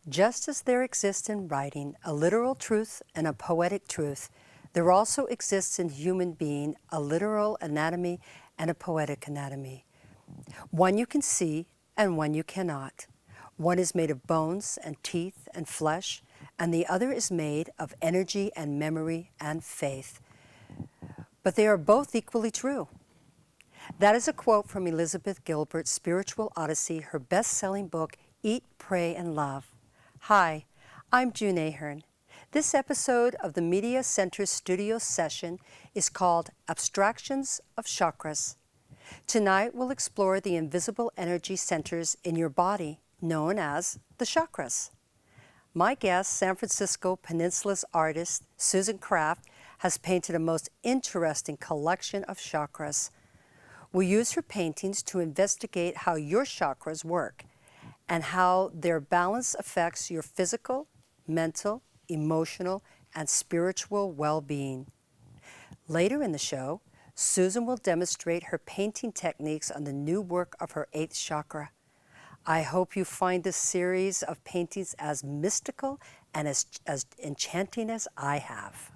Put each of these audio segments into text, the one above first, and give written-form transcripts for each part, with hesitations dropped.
Just as there exists in writing a literal truth and a poetic truth, there also exists in human being a literal anatomy and a poetic anatomy. One you can see and one you cannot. One is made of bones and teeth and flesh, and the other is made of energy and memory and faith. But they are both equally true. That is a quote from Elizabeth Gilbert's Spiritual Odyssey, her best-selling book, Eat, Pray, and Love. Hi, I'm June Ahern. This episode of the Media Center studio session is called Abstractions of Chakras. Tonight we'll explore the invisible energy centers in your body known as the chakras. My guest, San Francisco Peninsula's artist, Susan Kraft, has painted a most interesting collection of chakras. We'll use her paintings to investigate how your chakras work and how their balance affects your physical, mental, emotional, and spiritual well-being. Later in the show, Susan will demonstrate her painting techniques on the new work of her 8th chakra. I hope you find this series of paintings as mystical and as enchanting as I have.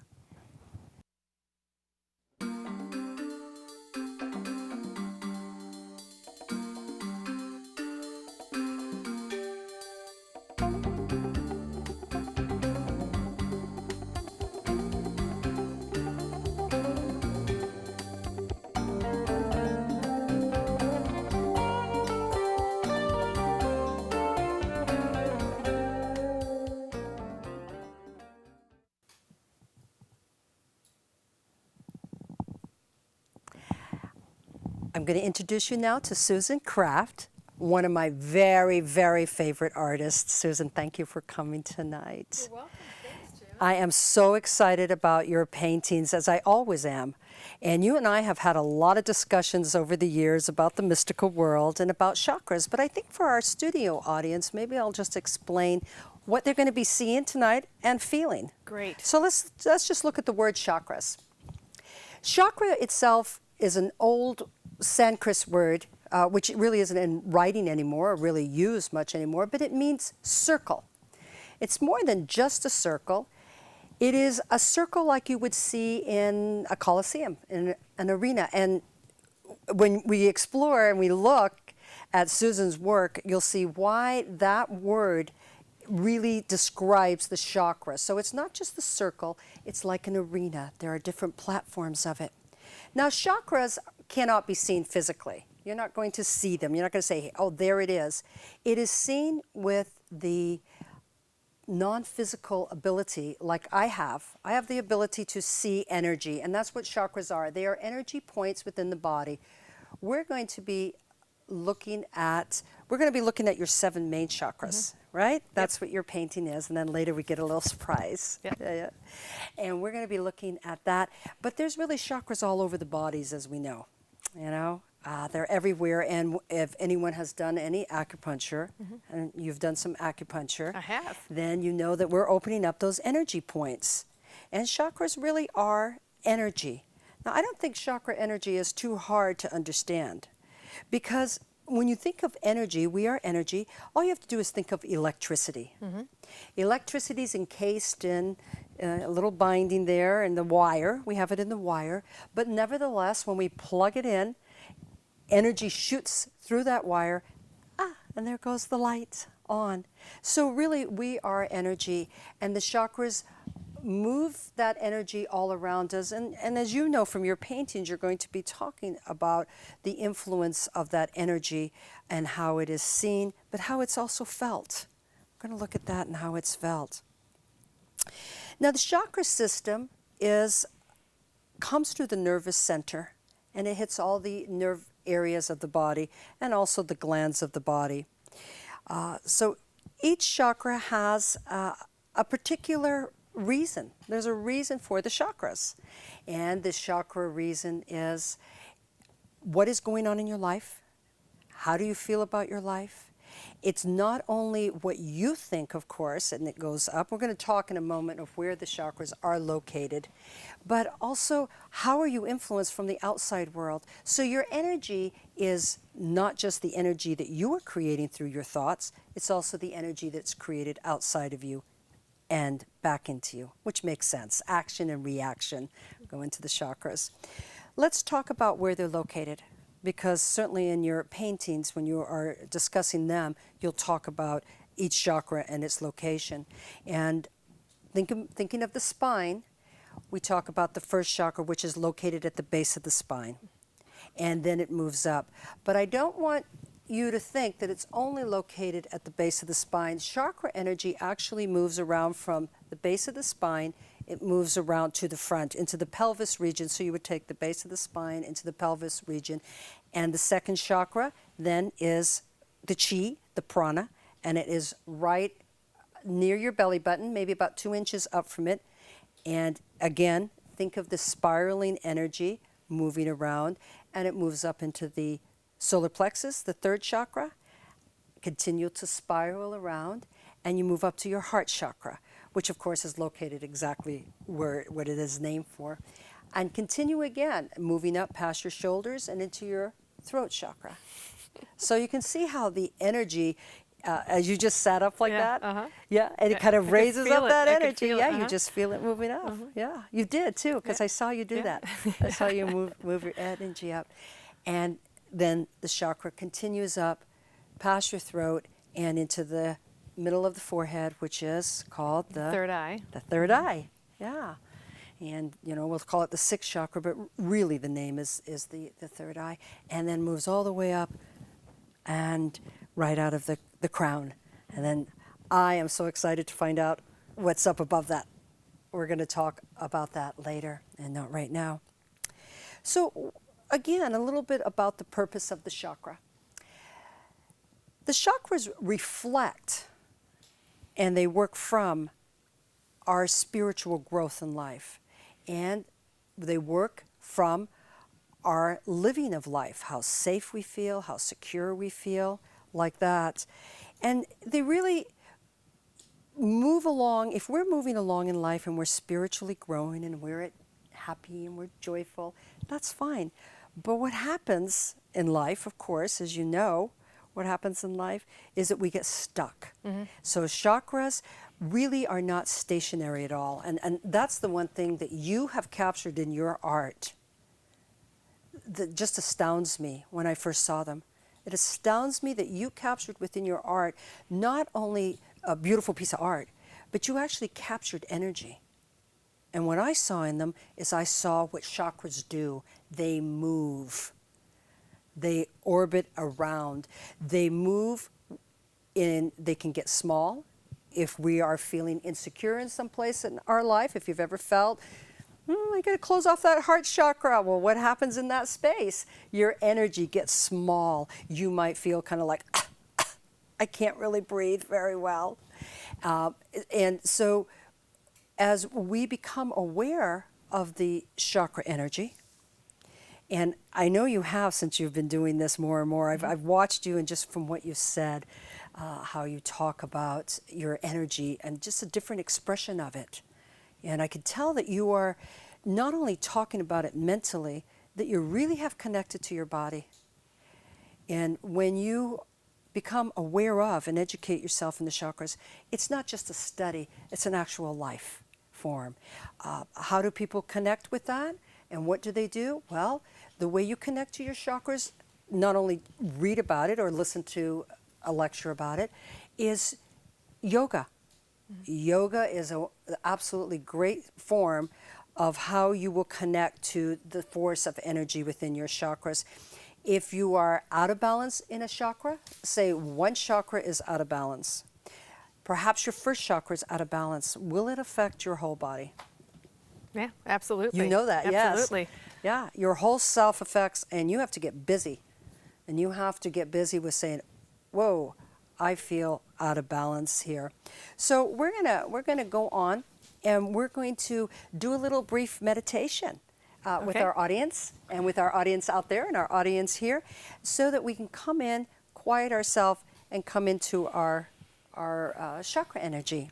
I'm going to introduce you now to Susan Kraft, one of my very, very favorite artists. Susan, thank you for coming tonight. You're welcome. Thanks, June. I am so excited about your paintings, as I always am. And you and I have had a lot of discussions over the years about the mystical world and about chakras. But I think for our studio audience, maybe I'll just explain what they're going to be seeing tonight and feeling. Great. So let's just look at the word chakras. Chakra itself is an old Sanskrit word, which really isn't in writing anymore or really used much anymore, but it means circle. It's more than just a circle. It is a circle like you would see in a coliseum, in an arena. And when we explore and we look at Susan's work, you'll see why that word really describes the chakra. So it's not just the circle, it's like an arena. There are different platforms of it. Now, chakras cannot be seen physically. You're not going to see them. You're not going to say, oh, there it is. It is seen with the non-physical ability like I have. I have the ability to see energy, and that's what chakras are. They are energy points within the body. We're going to be looking at your 7 main chakras, right? That's what your painting is, and then later we get a little surprise. Yep. Yeah. And we're going to be looking at that. But there's really chakras all over the bodies, as we know. You know, they're everywhere. And if anyone has done any acupuncture, and you've done some acupuncture, I have. then you know that we're opening up those energy points. And chakras really are energy. Now, I don't think chakra energy is too hard to understand, because when you think of energy, we are energy, all you have to do is think of electricity. Electricity is encased in a little binding there in the wire. We have it in the wire. But nevertheless, when we plug it in, energy shoots through that wire, and there goes the light on. So really, we are energy, and the chakras move that energy all around us. And as you know from your paintings, you're going to be talking about the influence of that energy and how it is seen, but how it's also felt. We're going to look at that and how it's felt. Now, the chakra system comes through the nervous center, and it hits all the nerve areas of the body and also the glands of the body. So each chakra has a particular reason. There's a reason for the chakras. And the chakra reason is what is going on in your life? How do you feel about your life? it's not only what you think, of course, and it goes up. We're going to talk in a moment of where the chakras are located, but also how are you influenced from the outside world. So your energy is not just the energy that you are creating through your thoughts, it's also the energy that's created outside of you and back into you, which makes sense. Action and reaction go into the chakras. Let's talk about where they're located, because certainly in your paintings, when you are discussing them, you'll talk about each chakra and its location. And thinking of the spine, we talk about the first chakra, which is located at the base of the spine, and then it moves up. But I don't want you to think that it's only located at the base of the spine. Chakra energy actually moves around from the base of the spine. It moves around to the front, into the pelvis region. So you would take the base of the spine into the pelvis region. And the second chakra then is the chi, the prana, and it is right near your belly button, maybe about 2 inches up from it. And again, think of the spiraling energy moving around, and it moves up into the solar plexus, the third chakra, continue to spiral around, and you move up to your heart chakra, which of course is located exactly where what it is named for. And continue again, moving up past your shoulders and into your throat chakra. So you can see how the energy, as you just sat up like that, yeah, and it kind of raises up that energy. Yeah, you just feel it moving up. Yeah, you did too, because I saw you do that. I saw you move your energy up. And then the chakra continues up past your throat and into the middle of the forehead, which is called the third eye. The third eye, yeah. And, we'll call it the sixth chakra, but really the name is the third eye. And then moves all the way up and right out of the crown. And then I am so excited to find out what's up above that. We're going to talk about that later and not right now. So again, a little bit about the purpose of the chakra. The chakras reflect and they work from our spiritual growth in life. And they work from our living of life, how safe we feel, how secure we feel, like that. And they really move along. If we're moving along in life and we're spiritually growing and we're happy and we're joyful, that's fine. But what happens in life, of course, as you know, what happens in life is that we get stuck. So chakras really are not stationary at all. And that's the one thing that you have captured in your art that just astounds me when I first saw them. It astounds me that you captured within your art not only a beautiful piece of art, but you actually captured energy. And what I saw in them is I saw what chakras do. They move. They orbit around. They move in, they can get small. If we are feeling insecure in some place in our life, if you've ever felt, I got to close off that heart chakra. Well, what happens in that space? Your energy gets small. You might feel kind of like, I can't really breathe very well. And so as we become aware of the chakra energy, and I know you have since you've been doing this more and more. I've watched you, and just from what you said, how you talk about your energy and just a different expression of it. And I could tell that you are not only talking about it mentally, that you really have connected to your body. And when you become aware of and educate yourself in the chakras, it's not just a study, it's an actual life form. How do people connect with that? And what do they do? Well, the way you connect to your chakras, not only read about it or listen to a lecture about it, is yoga. Yoga is an absolutely great form of how you will connect to the force of energy within your chakras. If you are out of balance in a chakra, say one chakra is out of balance, perhaps your first chakra is out of balance, will it affect your whole body? Yeah, absolutely. You know that, yes. Absolutely. Yeah, your whole self affects, and you have to get busy. And you have to get busy with saying, whoa, I feel out of balance here. So we're gonna go on, and we're going to do a little brief meditation with our audience, and with our audience out there and our audience here, so that we can come in, quiet ourselves, and come into our chakra energy.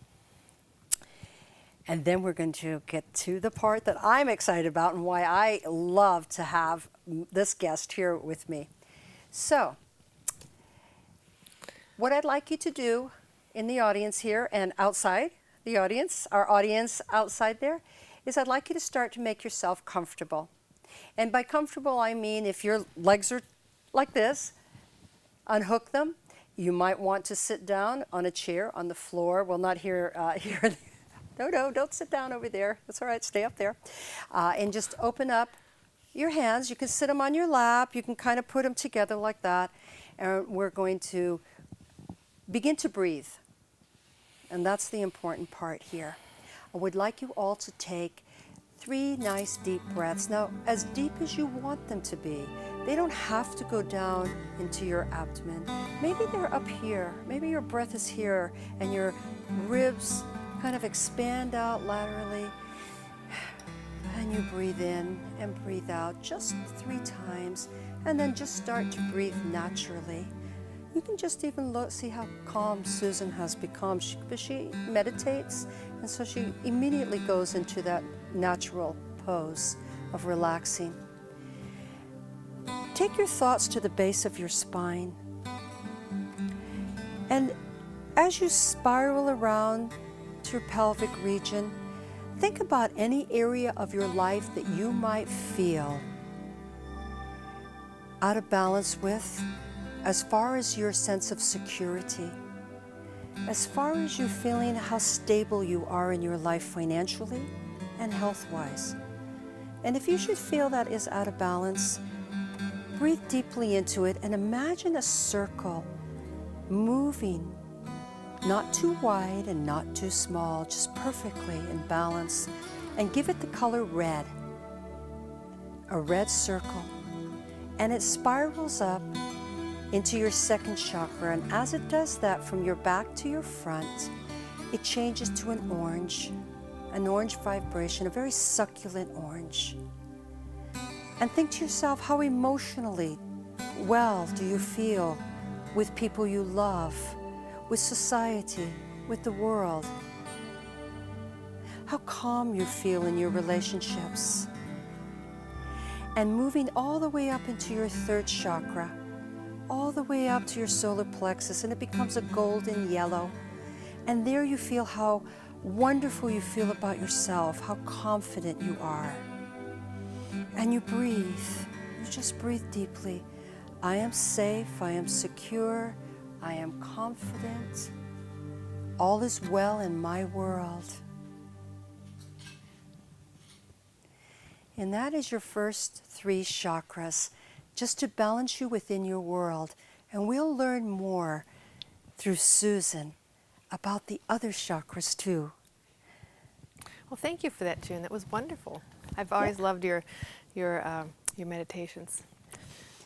And then we're going to get to the part that I'm excited about and why I love to have this guest here with me. So, what I'd like you to do in the audience here and outside the audience, our audience outside there, is I'd like you to start to make yourself comfortable. And by comfortable, I mean if your legs are like this, unhook them. You might want to sit down on a chair on the floor. Well, not here. No, don't sit down over there. That's all right. Stay up there. And just open up your hands. You can sit them on your lap. You can kind of put them together like that. And we're going to begin to breathe. And that's the important part here. I would like you all to take 3 nice deep breaths. Now, as deep as you want them to be. They don't have to go down into your abdomen. Maybe they're up here. Maybe your breath is here and your ribs kind of expand out laterally. And you breathe in and breathe out just 3 times. And then just start to breathe naturally. You can just even look, see how calm Susan has become. She meditates, and so she immediately goes into that natural pose of relaxing. Take your thoughts to the base of your spine. And as you spiral around to your pelvic region, think about any area of your life that you might feel out of balance with, as far as your sense of security, as far as you feeling how stable you are in your life financially and health-wise. And if you should feel that is out of balance, breathe deeply into it and imagine a circle moving, not too wide and not too small, just perfectly in balance, and give it the color red, a red circle. And it spirals up into your second chakra, and as it does that from your back to your front, it changes to an orange vibration, a very succulent orange. And think to yourself, how emotionally well do you feel with people you love, with society, with the world? How calm you feel in your relationships. And moving all the way up into your third chakra, all the way up to your solar plexus, and it becomes a golden yellow. And there you feel how wonderful you feel about yourself, how confident you are. And you breathe. You just breathe deeply. I am safe, I am secure, I am confident. All is well in my world. And that is your first 3 chakras, just to balance you within your world. And we'll learn more through Susan about the other chakras too. Well, thank you for that, June. That was wonderful. I've always loved your meditations.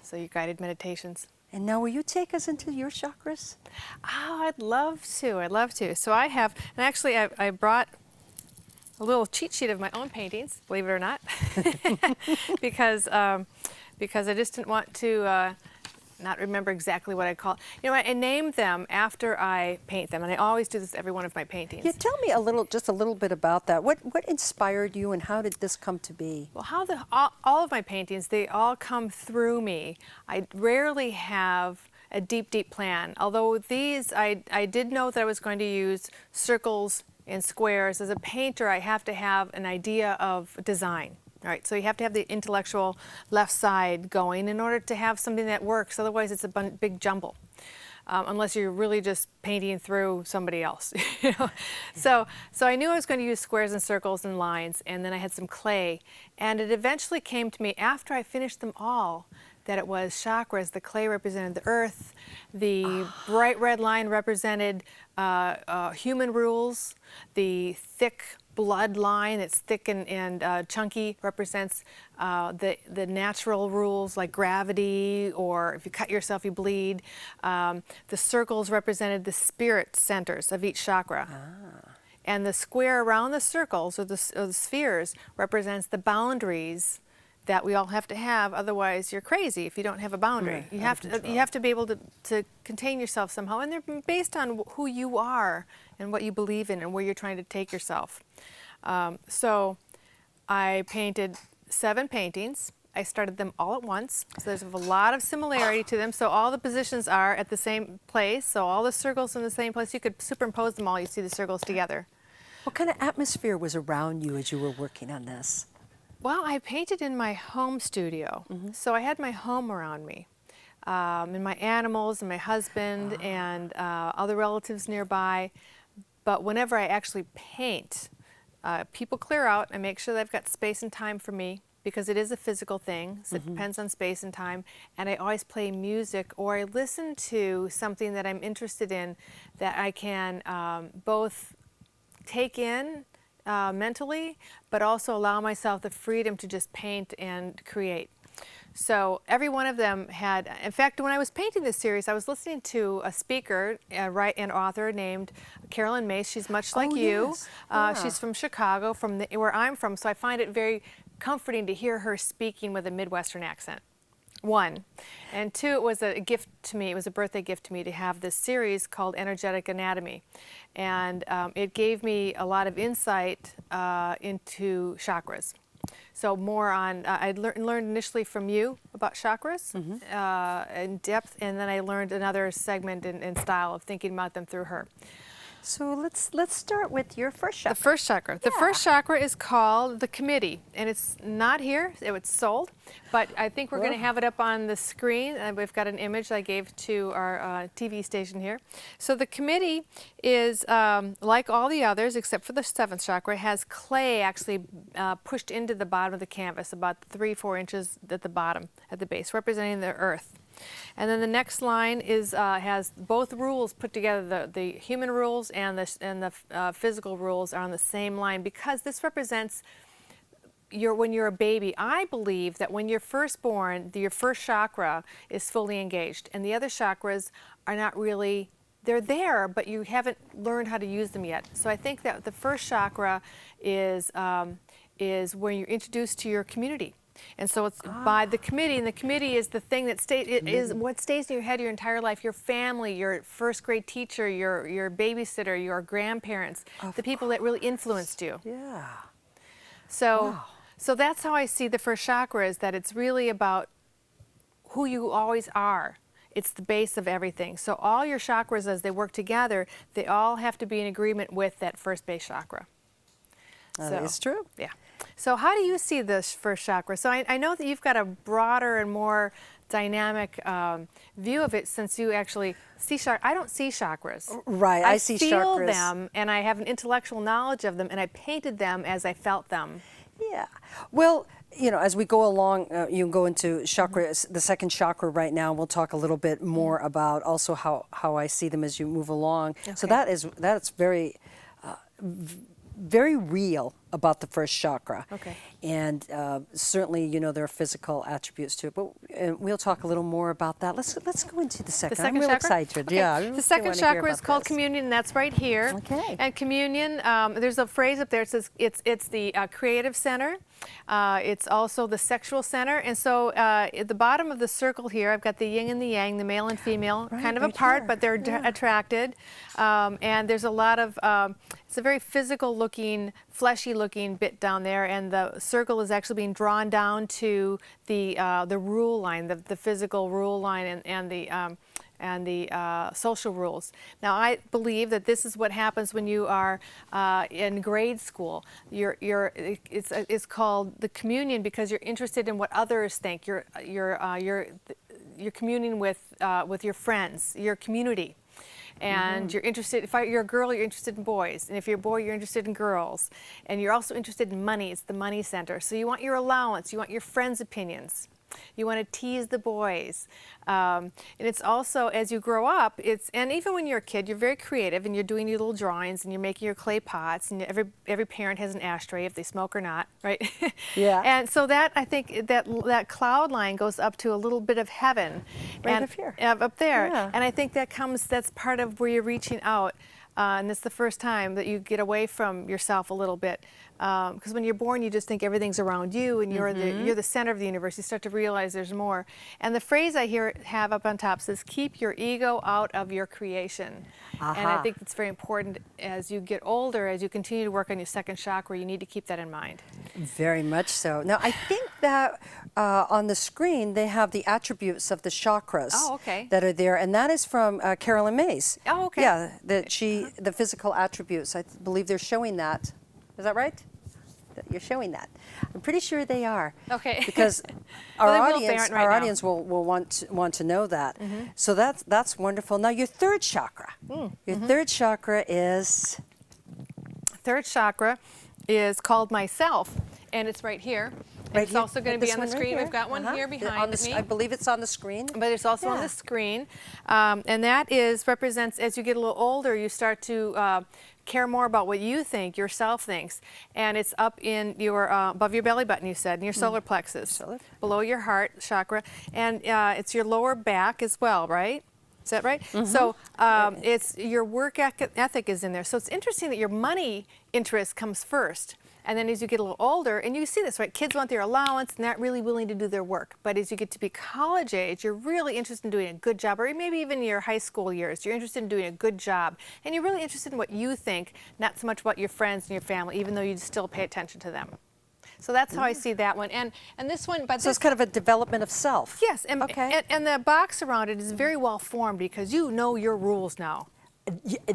So your guided meditations. And now will you take us into your chakras? Oh, I'd love to. I'd love to. So I have, and actually I brought a little cheat sheet of my own paintings, believe it or not, because I just didn't want to not remember exactly what I call it. You know, I name them after I paint them, and I always do this every one of my paintings. Yeah, tell me just a little bit about that. What inspired you, and how did this come to be? Well, all of my paintings, they all come through me. I rarely have a deep, deep plan. Although these, I did know that I was going to use circles and squares. As a painter, I have to have an idea of design. All right, so you have to have the intellectual left side going in order to have something that works. Otherwise, it's a big jumble, unless you're really just painting through somebody else. You know? So I knew I was going to use squares and circles and lines, and then I had some clay. And it eventually came to me after I finished them all that it was chakras. The clay represented the earth. The bright red line represented human rules. The thick blood line that's thick and chunky represents the natural rules like gravity, or if you cut yourself you bleed. The circles represented the spirit centers of each chakra. And the square around the circles, or the spheres, represents the boundaries that we all have to have. Otherwise, you're crazy if you don't have a boundary. Right, You out have of to control. be able to contain yourself somehow, and they're based on who you are and what you believe in and where you're trying to take yourself. So I painted 7 paintings. I started them all at once, so there's a lot of similarity to them. So all the positions are at the same place, so all the circles in the same place. You could superimpose them all, you see the circles together. What kind of atmosphere was around you as you were working on this? Well, I painted in my home studio, so I had my home around me, and my animals and my husband and other relatives nearby. But whenever I actually paint, people clear out. I make sure that I've got space and time for me, because it is a physical thing, so it depends on space and time. And I always play music, or I listen to something that I'm interested in that I can both take in mentally, but also allow myself the freedom to just paint and create. So every one of them had, in fact, when I was painting this series, I was listening to a speaker, and author named Carolyn Mace. She's much like you. Yes. Yeah. She's from Chicago, from where I'm from, so I find it very comforting to hear her speaking with a Midwestern accent. 1. And 2, it was a gift to me. It was a birthday gift to me to have this series called Energetic Anatomy. And it gave me a lot of insight into chakras. So more on, I learned initially from you about chakras in depth, and then I learned another segment and style of thinking about them through her. So let's start with your first chakra. The first chakra. The first chakra is called the committee, and it's not here. It was sold, but I think we're going to have it up on the screen. We've got an image I gave to our TV station here. So the committee is like all the others, except for the 7th chakra. It has clay actually pushed into the bottom of the canvas, about 3-4 inches at the bottom, at the base, representing the earth. And then the next line is has both rules put together. The human rules and the physical rules are on the same line, because this represents when you're a baby. I believe that when you're first born, your first chakra is fully engaged, and the other chakras are not really. They're there, but you haven't learned how to use them yet. So I think that the first chakra is when you're introduced to your community. And so it's by the committee, and the committee is the thing that is what stays in your head your entire life. Your family, your first grade teacher, your babysitter, your grandparents, the people that really influenced you. Yeah. So, so that's how I see the first chakra, is that it's really about who you always are. It's the base of everything. So all your chakras, as they work together, they all have to be in agreement with that first base chakra. That is true. Yeah. So how do you see this first chakra? So I know that you've got a broader and more dynamic view of it, since you actually see chakras. I don't see chakras. Right, I see feel chakras. them, and I have an intellectual knowledge of them, and I painted them as I felt them. Yeah. Well, you know, as we go along, you can go into chakra, the 2nd chakra right now. We'll talk a little bit more about also how I see them as you move along. So Okay. that's very very real about the first chakra. Okay. And certainly, you know, there are physical attributes to it, but we'll talk a little more about that. Let's go into the second. The second I'm really chakra? excited. Okay. Yeah. I The really second wanna hear chakra is about called this. communion, and that's right here. Okay. And communion, there's a phrase up there. It says it's the creative center. It's also the sexual center. And so at the bottom of the circle here, I've got the yin and the yang, the male and female, kind of right apart, here. but they're attracted. And there's a lot of, it's a very physical looking, fleshy looking bit down there, and the circle is actually being drawn down to the rule line, the physical rule line, and the social rules. Now, I believe that this is what happens when you are in grade school. It's called the communion, because you're interested in what others think. You're communing with your friends, your community. And you're interested, if you're a girl, you're interested in boys. And if you're a boy, you're interested in girls. And you're also interested in money. It's the money center. So you want your allowance. You want your friends' opinions. You want to tease the boys. And it's also, as you grow up, and even when you're a kid, you're very creative, and you're doing your little drawings, and you're making your clay pots, and every parent has an ashtray, if they smoke or not, right? Yeah. And so that, I think, that cloud line goes up to a little bit of heaven. Right and, up here. Up there. Yeah. And I think that's part of where you're reaching out. And it's the first time that you get away from yourself a little bit. because when you're born, you just think everything's around you, and you're the center of the universe. You start to realize there's more. And the phrase I have up on top says, "Keep your ego out of your creation." And I think it's very important as you get older, as you continue to work on your second chakra. You need to keep that in mind. Very much so. Now, I think that on the screen they have the attributes of the chakras that are there, and that is from Carolyn Mays. Oh, okay. Yeah, the physical attributes. I believe they're showing that. Is that right? You're showing that. I'm pretty sure they are. Okay. Because Well, our they will if they aren't right our now. audience will want to know that. So that's wonderful. Now, your third chakra. Your third chakra is. Third chakra is called myself, and it's right here. Right it's here? also going to be on the screen. We've got one here behind me. I believe it's on the screen. But it's also on the screen, and that represents as you get a little older, you start to care more about what you think, yourself thinks, and it's up in your above your belly button. You said in your solar plexus, below your heart chakra, and it's your lower back as well, right? Is that right? So it's your work ethic is in there. So it's interesting that your money interest comes first. And then as you get a little older, and you see this, right? Kids want their allowance, not really willing to do their work. But as you get to be college age, you're really interested in doing a good job, or maybe even your high school years, you're interested in doing a good job. And you're really interested in what you think, not so much about your friends and your family, even though you still pay attention to them. So that's how I see that one. And this one, but So it's kind of a development of self. yes, and the box around it is very well formed because you know your rules now.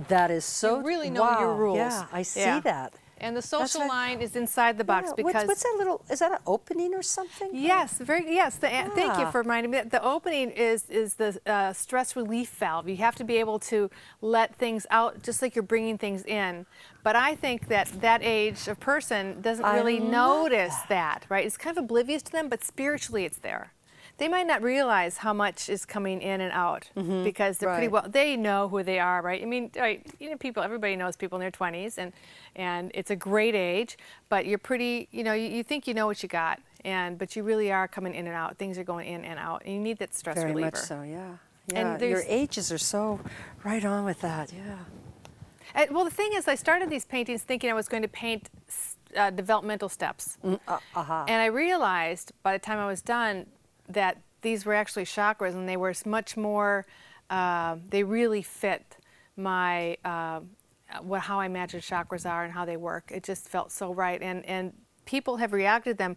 That is so. You really know your rules. Yeah, I see that. And the social right. line is inside the box because what's that little? Is that an opening or something? yes, thank you for reminding me. The opening is the stress relief valve. You have to be able to let things out, just like you're bringing things in. But I think that age of person doesn't really notice that, right? It's kind of oblivious to them, but spiritually it's there. They might not realize how much is coming in and out because they're pretty well. They know who they are, right? I mean, right? You know, people. Everybody knows people in their 20s, and it's a great age. But you're pretty. You know, you think you know what you got, but you really are coming in and out. Things are going in and out, and you need that stress reliever. Very much so. Yeah. And your ages are so right on with that. Yeah. Well, the thing is, I started these paintings thinking I was going to paint developmental steps, and I realized by the time I was done that these were actually chakras, and they were much more, they really fit my, how I imagine chakras are and how they work. It just felt so right, and people have reacted to them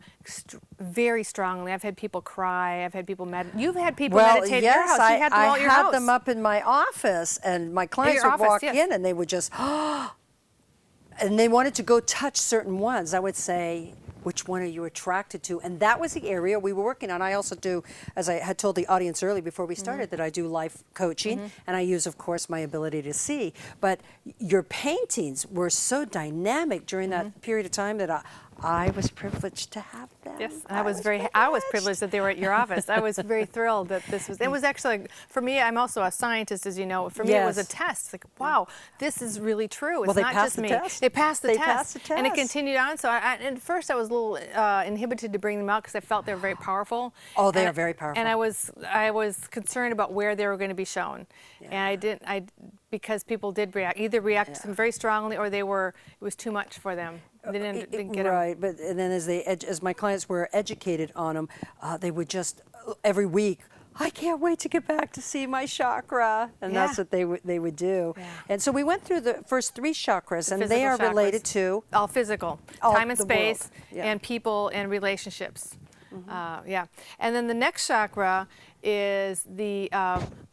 very strongly. I've had people cry, I've had people you've had people meditate at your house. You had them all at your house. I had them up in my office, and my clients would walk in, and they would just, and they wanted to go touch certain ones. I would say, which one are you attracted to? And that was the area we were working on. I also do, as I had told the audience early before we started, that I do life coaching, and I use, of course, my ability to see. But your paintings were so dynamic during that period of time that I was privileged to have them. Yes, and I was privileged that they were at your office. I was very thrilled that this was. It was actually, for me, I'm also a scientist, as you know. For me, it was a test. It's like, wow, this is really true. It's not just me. They passed the test, and it continued on. So, at first, I was a little inhibited to bring them out because I felt they were very powerful. Oh, they are very powerful. And I was concerned about where they were going to be shown, and because people did react to them very strongly, or it was too much for them. They didn't get right, but and then as my clients were educated on them, they would just every week, I can't wait to get back to see my chakra, and that's what they would do. Yeah. And so we went through the first three chakras, and they are related to all physical, time and space, and people and relationships. And then the next chakra is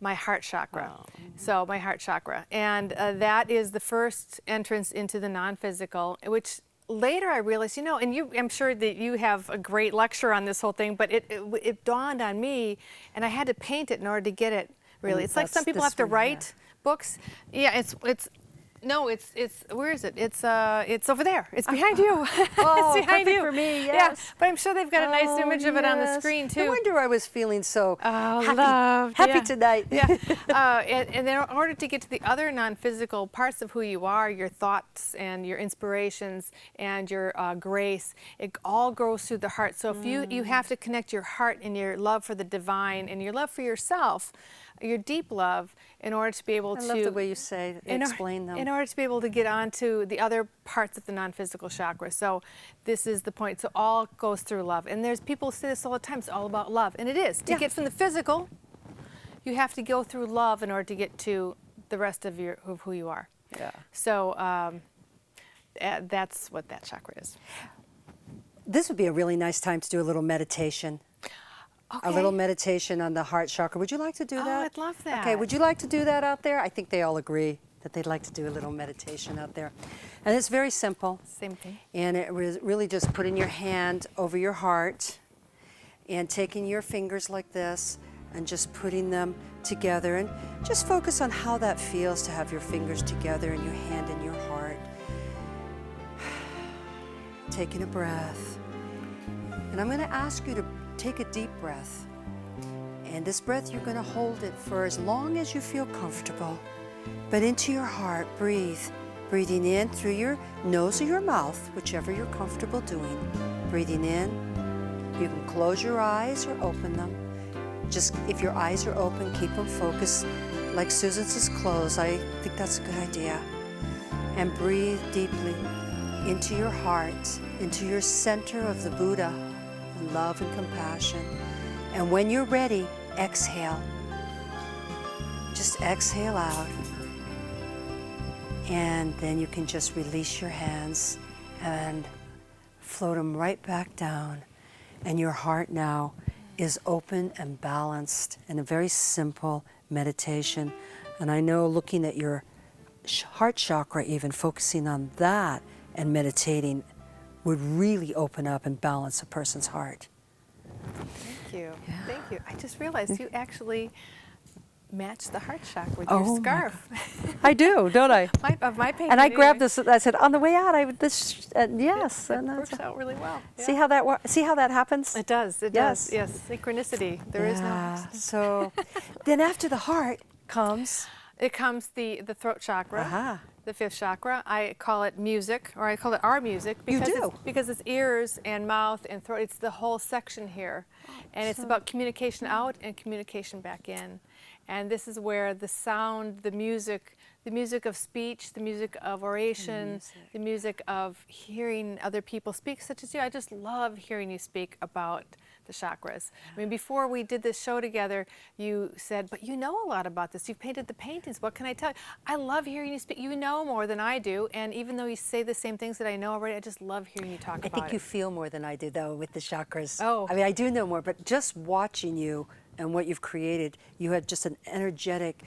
my heart chakra. So my heart chakra, and that is the first entrance into the non-physical, which later I realized, and I'm sure that you have a great lecture on this whole thing, but it dawned on me, and I had to paint it in order to get it. Really, it's like some people have to write books. Yeah, No, it's where is it? It's over there. It's behind you. Oh, it's behind you. For me, yes. Yeah, but I'm sure they've got a nice image of it on the screen too. No wonder I was feeling so happy tonight. And in order to get to the other non-physical parts of who you are, your thoughts and your inspirations and your grace, it all goes through the heart. So if you have to connect your heart and your love for the divine and your love for yourself, your deep love in order to be able I to. love the way you say, explain them. In order to be able to get onto the other parts of the non-physical chakra. So this is the point. So all goes through love. And there's people say this all the time. It's all about love, and it is. To get from the physical, you have to go through love in order to get to the rest of who you are. Yeah. So that's what that chakra is. This would be a really nice time to do a little meditation. Okay. A little meditation on the heart chakra. Would you like to do that? Oh, I'd love that. Okay, would you like to do that out there? I think they all agree that they'd like to do a little meditation out there. And it's very simple. Same thing. And it was really just putting your hand over your heart and taking your fingers like this and just putting them together, and just focus on how that feels to have your fingers together and your hand in your heart. Taking a breath. And I'm going to ask you to take a deep breath. And this breath, you're going to hold it for as long as you feel comfortable. But into your heart, breathe. Breathing in through your nose or your mouth, whichever you're comfortable doing. Breathing in. You can close your eyes or open them. Just if your eyes are open, keep them focused. Like Susan's is closed, I think that's a good idea. And breathe deeply into your heart, into your center of the Buddha, love and compassion. And when you're ready, exhale. Just exhale out. And then you can just release your hands and float them right back down. And your heart now is open and balanced in a very simple meditation. And I know looking at your heart chakra, even focusing on that and meditating would really open up and balance a person's heart. Thank you. Yeah. Thank you. I just realized you actually match the heart chakra with Oh, your my scarf. I do, don't I? Of my painting. And I grabbed anyway. this. I said, on the way out, yes. It And that's, works out really well. see how that see how that happens? It does. It Yes. does. Yes. Synchronicity. There is no Yeah. accident. So then after the heart comes. It comes the throat chakra, Aha. the fifth chakra. I call it music, or I call it our music, You because do? because it's ears and mouth and throat. It's the whole section here, and it's about communication out and communication back in. And this is where the sound, the music of speech, the music of oration, the music of hearing other people speak, such as you. I just love hearing you speak about the chakras. I mean, before we did this show together, you said, but you know a lot about this. You've painted the paintings. What can I tell you? I love hearing you speak. You know more than I do. And even though you say the same things that I know already, I just love hearing you talk about it. I think you feel more than I do, though, with the chakras. Oh. I mean, I do know more, but just watching you and what you've created, you have just an energetic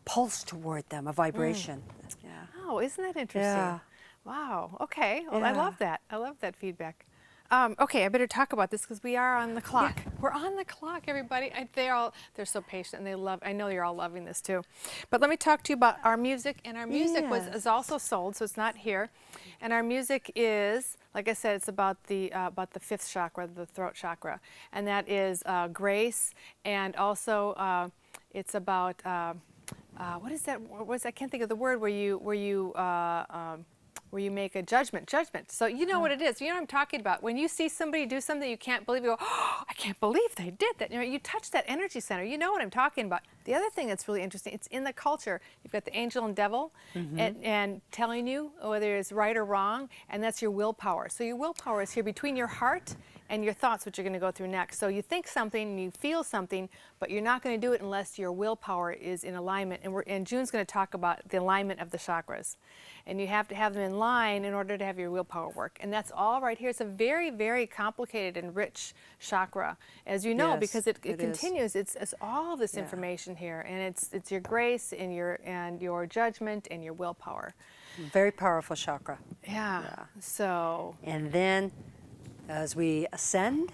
pulse toward them, a vibration. Yeah. Oh, isn't that interesting? Yeah. Wow. Okay. Well, I Yeah. love that. I love that feedback. Okay, I better talk about this because we are on the clock. Yeah. We're on the clock, everybody. They're so patient and they love. I know you're all loving this too. But let me talk to you about our music. And our music is also sold, so it's not here. And our music is, like I said, it's about the fifth chakra, the throat chakra, and that is grace, and also it's about what is that? I can't think of the word where you make a judgment. So you know what it is. You know what I'm talking about. When you see somebody do something you can't believe, you go, oh, I can't believe they did that. You know, you touch that energy center. You know what I'm talking about. The other thing that's really interesting, it's in the culture. You've got the angel and devil and telling you whether it's right or wrong, and that's your willpower. So your willpower is here between your heart and your thoughts, which you're going to go through next. So you think something and you feel something, but you're not going to do it unless your willpower is in alignment. And June's going to talk about the alignment of the chakras. And you have to have them in line in order to have your willpower work. And that's all right here. It's a very, very complicated and rich chakra, as you know, Yes, because it it is. continues. It's all this information here, and it's your grace and your judgment and your willpower. Very powerful chakra. Yeah. So. And then as we ascend.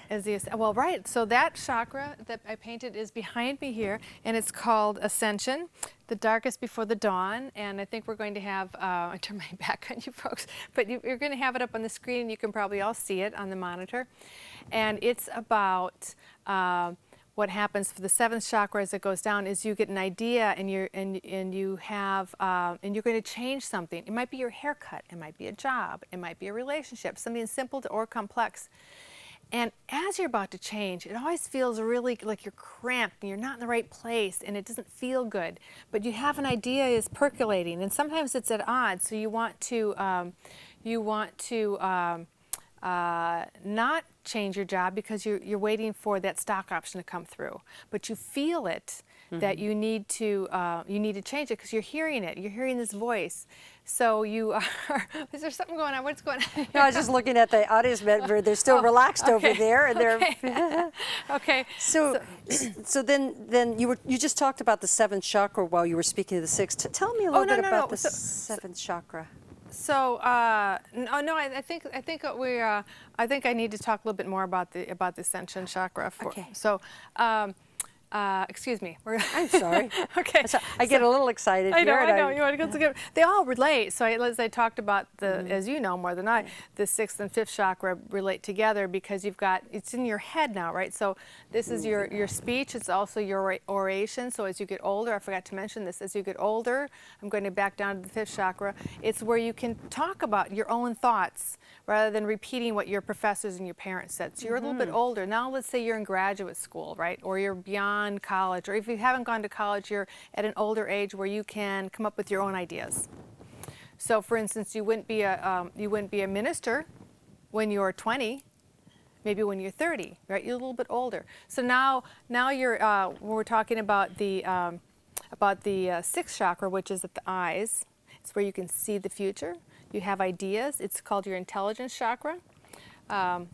Well, right. So that chakra that I painted is behind me here, and it's called Ascension, the darkest before the dawn. And I think we're going to have, I turn my back on you folks, but you're going to have it up on the screen, and you can probably all see it on the monitor. And it's about what happens for the seventh chakra as it goes down is you get an idea, and you're going to change something. It might be your haircut, it might be a job, it might be a relationship, something simple or complex. And as you're about to change, it always feels really like you're cramped and you're not in the right place and it doesn't feel good. But you have an idea is percolating, and sometimes it's at odds. So you want to not change your job because you're waiting for that stock option to come through. But you feel it that you need to change it because you're hearing it. You're hearing this voice. So you are. Is there something going on? What's going on? No, I was just looking at the audience member. They're still relaxed over there, and they're. Okay. Okay. So then you just talked about the seventh chakra while you were speaking of the sixth. Tell me a little bit about the seventh chakra. So no, I think I need to talk a little bit more about the Ascension chakra. Okay. So. Excuse me. I'm sorry. Okay. I get a little excited I know. here. I know. You want to go? They all relate. So as I talked about as you know more than I, the sixth and fifth chakra relate together because it's in your head now, right? So this is your speech. It's also your oration. So as you get older, I forgot to mention this. As you get older, I'm going to back down to the fifth chakra. It's where you can talk about your own thoughts rather than repeating what your professors and your parents said. So you're a little bit older. Now let's say you're in graduate school, right? Or you're beyond college, or if you haven't gone to college, you're at an older age where you can come up with your own ideas. So for instance, you wouldn't be a minister when you're 20, maybe when you're 30, right? You're a little bit older. So now you're we're talking about the sixth chakra, which is at the eyes. It's where you can see the future. You have ideas. It's called your intelligence chakra. So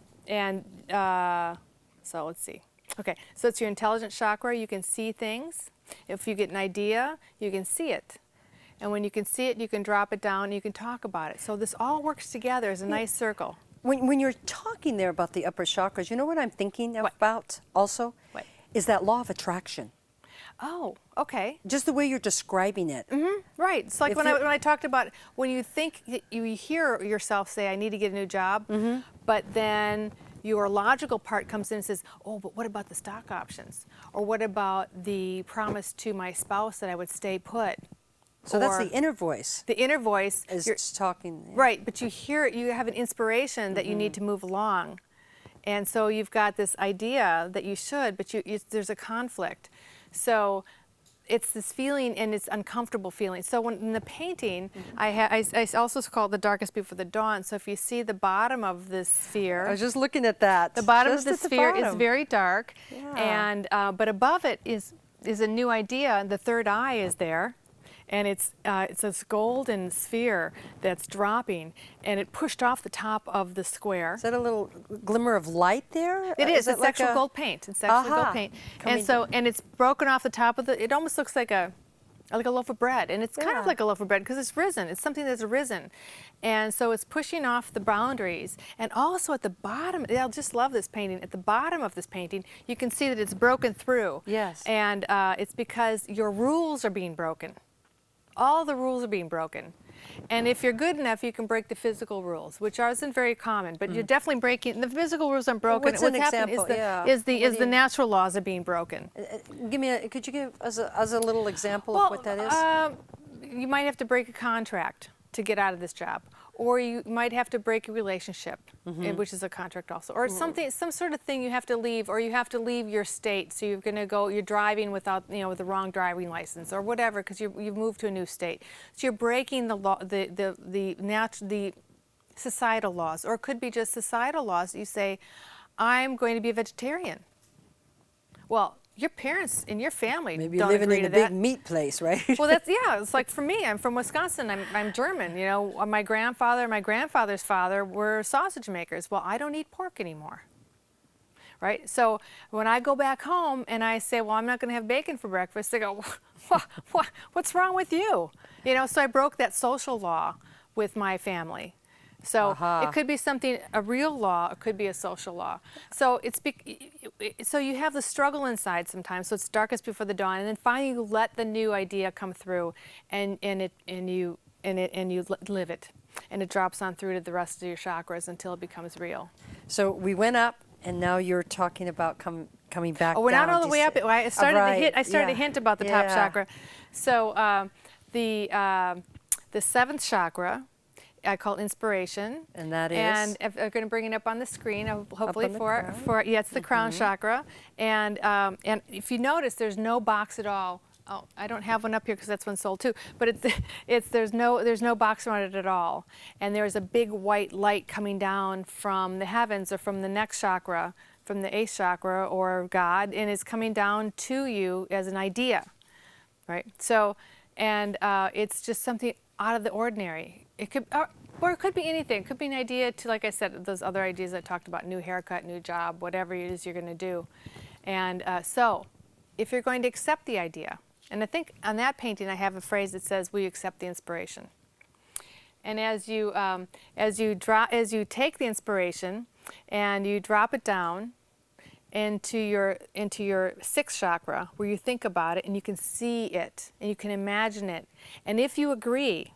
let's see. Okay, so it's your intelligence chakra. You can see things. If you get an idea, you can see it. And when you can see it, you can drop it down and you can talk about it. So this all works together as a nice circle. When you're talking there about the upper chakras, you know what I'm thinking about also? What? Is that law of attraction. Oh, okay. Just the way you're describing it. Right. It's like when I talked about when you think, you hear yourself say, I need to get a new job, but then your logical part comes in and says, oh, but what about the stock options? Or what about the promise to my spouse that I would stay put? So that's the inner voice. The inner voice is talking. Right, but you hear it, you have an inspiration that you need to move along. And so you've got this idea that you should, but there's a conflict. So it's this feeling, and it's uncomfortable feeling. So when in the painting, I also call it the darkest before the dawn. So if you see the bottom of this sphere, I was just looking at that. The bottom of the sphere is very dark, and but above it is a new idea. And the third eye is there, and it's this golden sphere that's dropping, and it pushed off the top of the square. Is that a little glimmer of light there? It is. It's actual gold paint. It's actually gold paint. And it's broken off the top of it almost looks like a loaf of bread. And it's kind of like a loaf of bread because it's risen. It's something that's risen. And so it's pushing off the boundaries. And also at the bottom, I just love this painting. At the bottom of this painting, you can see that it's broken through. Yes. And it's because your rules are being broken. All the rules are being broken. And if you're good enough, you can break the physical rules, which isn't very common, but you're definitely breaking, the physical rules aren't broken. What's an example? Is the natural laws are being broken. Could you give us a little example of what that is? You might have to break a contract to get out of this job. Or you might have to break a relationship, which is a contract also. Or some sort of thing you have to leave, or you have to leave your state. So you're driving without, with the wrong driving license or whatever, because you've moved to a new state. So you're breaking the law, the societal laws, or it could be just societal laws. You say, I'm going to be a vegetarian. Well, your parents and your family maybe don't living agree in a to big that. meat place, right? Well, it's like for me, I'm from Wisconsin, I'm German, my grandfather and my grandfather's father were sausage makers. Well, I don't eat pork anymore, right? So when I go back home and I say, well, I'm not going to have bacon for breakfast, they go, what's wrong with you? So I broke that social law with my family. So it could be a real law, it could be a social law. So so you have the struggle inside sometimes. So it's darkest before the dawn, and then finally you let the new idea come through, and you live it, and it drops on through to the rest of your chakras until it becomes real. So we went up, and now you're talking about coming back. Oh, we're down. not all the way up. I started to hint about the top chakra. So the seventh chakra I call it inspiration. And that is? And if I'm going to bring it up on the screen, hopefully on the for yeah, it's the crown chakra. And if you notice, there's no box at all. Oh, I don't have one up here because that's one sold too. But there's no box around it at all. And there's a big white light coming down from the heavens or from the next chakra, from the 8th chakra or God, and it's coming down to you as an idea, right? So, and it's just something out of the ordinary. It could, or it could be anything. It could be an idea to, like I said, those other ideas I talked about: new haircut, new job, whatever it is you're going to do. And so, if you're going to accept the idea. And I think on that painting I have a phrase that says, "Will you accept the inspiration?" And as you take the inspiration and you drop it down into your 6th chakra, where you think about it and you can see it and you can imagine it, and if you agree,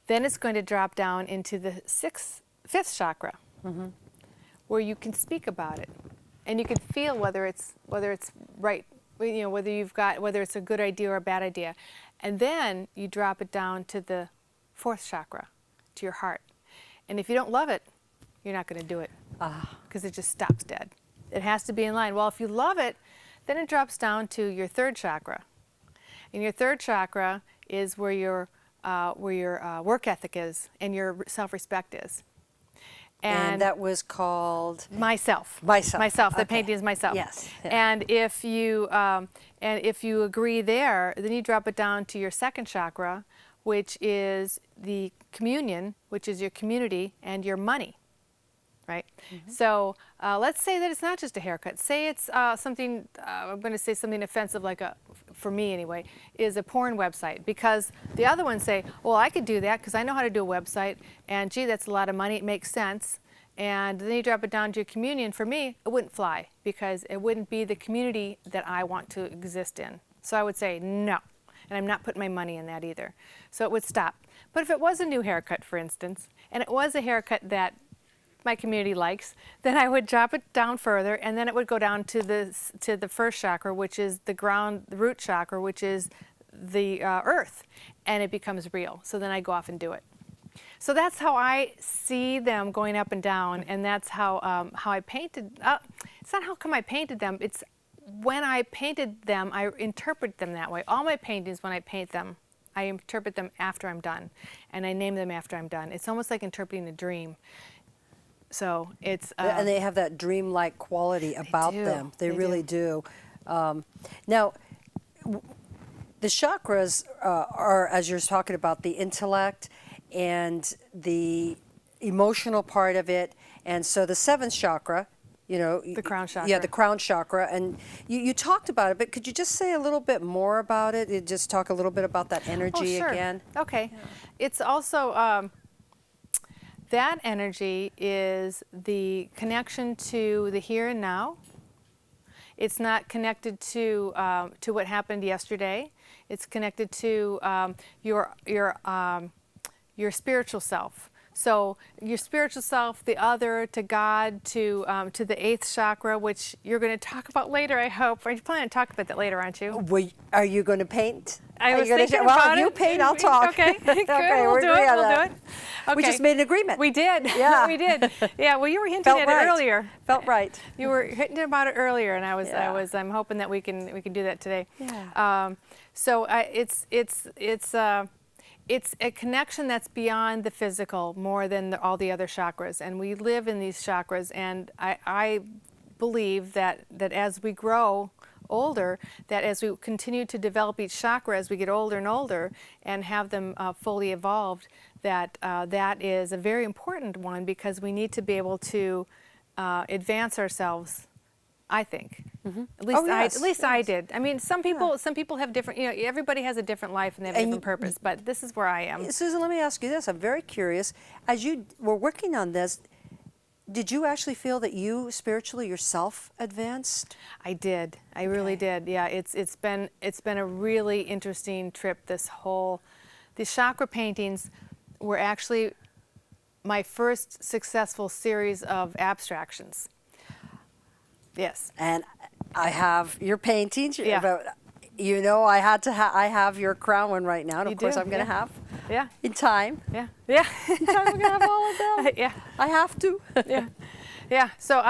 then it's going to drop down into the 5th chakra, where you can speak about it and you can feel whether it's right. You know, whether it's a good idea or a bad idea. And then you drop it down to the 4th chakra, to your heart. And if you don't love it, you're not going to do it, because it just stops dead. It has to be in line. Well, if you love it, then it drops down to your 3rd chakra. And your 3rd chakra is where your work ethic is and your self-respect is. And that was called? Myself. Myself. The Okay. painting is myself. Yes. Yeah. And if you agree there, then you drop it down to your 2nd chakra, which is the communion, which is your community and your money, right? So let's say that it's not just a haircut. Say it's something, I'm going to say something offensive, like for me anyway, is a porn website. Because the other ones say, well, I could do that because I know how to do a website, and gee, that's a lot of money, it makes sense. And then you drop it down to your communion. For me, it wouldn't fly because it wouldn't be the community that I want to exist in. So I would say no, and I'm not putting my money in that either. So it would stop. But if it was a new haircut, for instance, and it was a haircut that my community likes, then I would drop it down further, and then it would go down to the 1st chakra, which is the root chakra, which is the earth, and it becomes real. So then I go off and do it. So that's how I see them going up and down, and that's how I painted. It's not how come I painted them. It's when I painted them, I interpret them that way. All my paintings, when I paint them, I interpret them after I'm done, and I name them after I'm done. It's almost like interpreting a dream. So it's and they have that dreamlike quality about them. They really do. Now, the chakras are, as you're talking about, the intellect and the emotional part of it. And so the 7th chakra, you know, the crown chakra. Yeah, the crown chakra. And you talked about it, but could you just say a little bit more about it? You just talk a little bit about that energy again. Okay. Yeah. It's also that energy is the connection to the here and now. It's not connected to what happened yesterday. It's connected to your spiritual self. So your spiritual self, the other, to God, to the 8th chakra, which you're going to talk about later, I hope. Are you planning to talk about that later, aren't you? Are you going to paint? I was thinking well, about if you it. paint, I'll talk. Okay, good. Okay, we'll do it. We'll do it. Okay. We just made an agreement. We did. Yeah. We did. Yeah. Well, you were hinting Felt at right. it earlier. Felt right. You were hinting about it earlier, and I'm hoping that we can do that today. Yeah. So it's a connection that's beyond the physical more than all the other chakras, and we live in these chakras. And I believe that as we grow older, that as we continue to develop each chakra as we get older and older and have them fully evolved, that that is a very important one, because we need to be able to advance ourselves, I think. At least I did. I mean, some people have different, you know, everybody has a different life and they have a different purpose, but this is where I am. Susan, let me ask you this. I'm very curious. As you were working on this, did you actually feel that you spiritually yourself advanced? I did. I really did. Yeah, it's been a really interesting trip. The chakra paintings were actually my first successful series of abstractions. Yes. And I have your paintings. Yeah. But, you know, I have your crown one right now. And of course, I'm going to have Yeah. In time. Yeah. Yeah. In time we're gonna have all of them. Yeah. I have to. Yeah. Yeah. So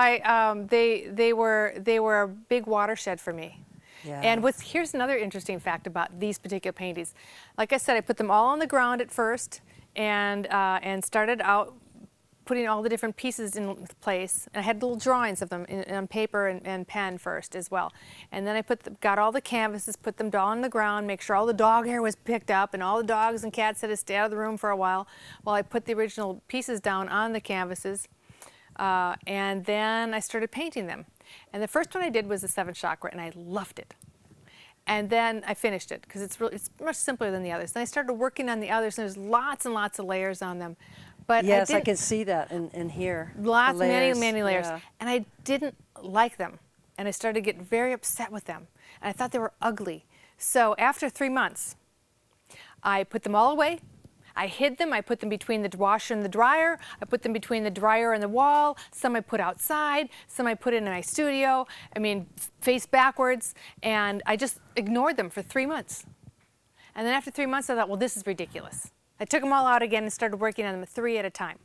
they were a big watershed for me. Yeah. And here's another interesting fact about these particular paintings. Like I said, I put them all on the ground at first, and started out putting all the different pieces in place. I had little drawings of them on paper and pen first as well. And then I got all the canvases, put them all on the ground, make sure all the dog hair was picked up, and all the dogs and cats had to stay out of the room for a while I put the original pieces down on the canvases. And then I started painting them. And the first one I did was the 7th chakra, and I loved it. And then I finished it because it's much simpler than the others. Then I started working on the others, and there's lots and lots of layers on them. But yes, I can see that in here. Lots, many layers. Yeah. And I didn't like them. And I started to get very upset with them. And I thought they were ugly. So after 3 months, I put them all away. I hid them. I put them between the washer and the dryer. I put them between the dryer and the wall. Some I put outside. Some I put in my studio. I mean, face backwards. And I just ignored them for 3 months. And then after 3 months, I thought, well, this is ridiculous. I took them all out again and started working on them 3 at a time.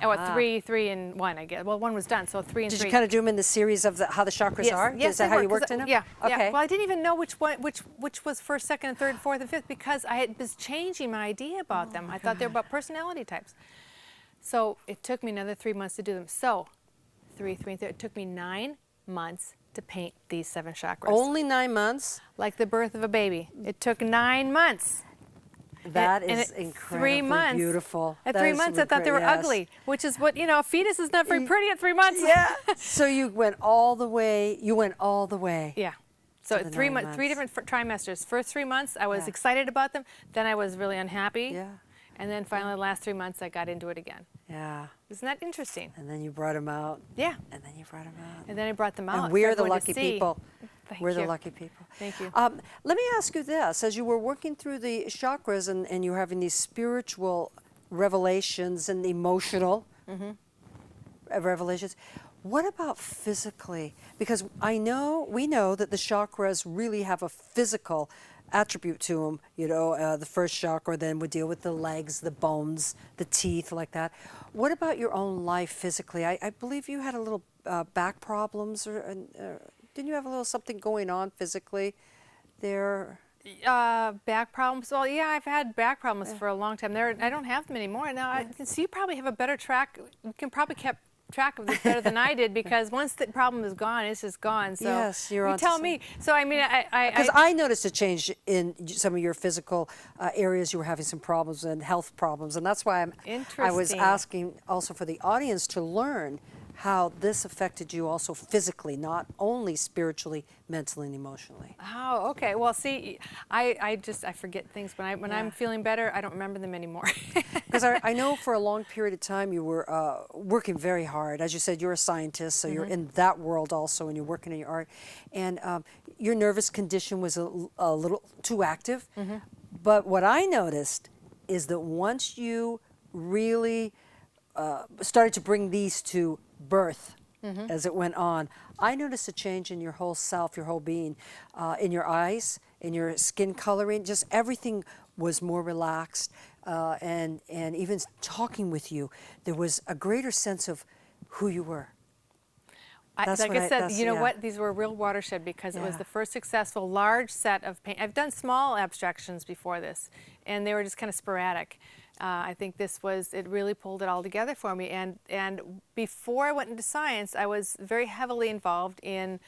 And what, three and one, I guess. Well, one was done, so 3 and 3. Did you kind of do them in the series of how the chakras are? Yes, Is that how you worked in them? Yeah. Okay. Yeah. Well, I didn't even know which was first, second, and third, fourth, and fifth because I was changing my idea about them. I thought they were about personality types. So it took me another 3 months to do them. So 3, and 3. It took me 9 months to paint these 7 chakras. Only 9 months? Like the birth of a baby. It took 9 months. That and is at incredibly 3 months, beautiful. At That 3 is months, I thought they were yes. ugly, which is what, a fetus is not very pretty at 3 months. Yeah. So you went all the way. You went all the way. Yeah. So the 3 9 months, 3 different trimesters. First 3 months, I was Yeah. excited about them. Then I was really unhappy. Yeah. And then finally, the last 3 months, I got into it again. Yeah. Isn't that interesting? And then you brought them out. Yeah. And then you brought them out. And then I brought them out. And we're for the everyone to lucky see. people. Thank We're the you. lucky people. Thank you. Let me ask you this. As you were working through the chakras and you were having these spiritual revelations and emotional revelations, what about physically? Because we know that the chakras really have a physical attribute to them. The first chakra then would deal with the legs, the bones, the teeth, like that. What about your own life physically? I believe you had a little back problems, or didn't you have a little something going on physically there? Back problems. Well, yeah, I've had back problems for a long time. I don't have them anymore. Now, I can see you probably have a better track. You can probably keep track of this better than I did because once the problem is gone, it's just gone. So yes, you're on. You tell me. So I mean, because I noticed a change in some of your physical areas. You were having some problems and health problems, and that's why I was asking also for the audience to learn how this affected you also physically, not only spiritually, mentally, and emotionally. Oh, okay. Well, see, I forget things when I'm feeling better. I don't remember them anymore. Because I know for a long period of time you were working very hard. As you said, you're a scientist, so you're in that world also, and you're working in your art. And your nervous condition was a little too active. But what I noticed is that once you really started to bring these to birth as it went on, I noticed a change in your whole self, your whole being, in your eyes, in your skin coloring, just everything was more relaxed, and even talking with you, there was a greater sense of who you were. Like I said, you know what? These were a real watershed because it was the first successful large set of paint. I've done small abstractions before this, and they were just kind of sporadic. I think it really pulled it all together for me. And before I went into science, I was very heavily involved in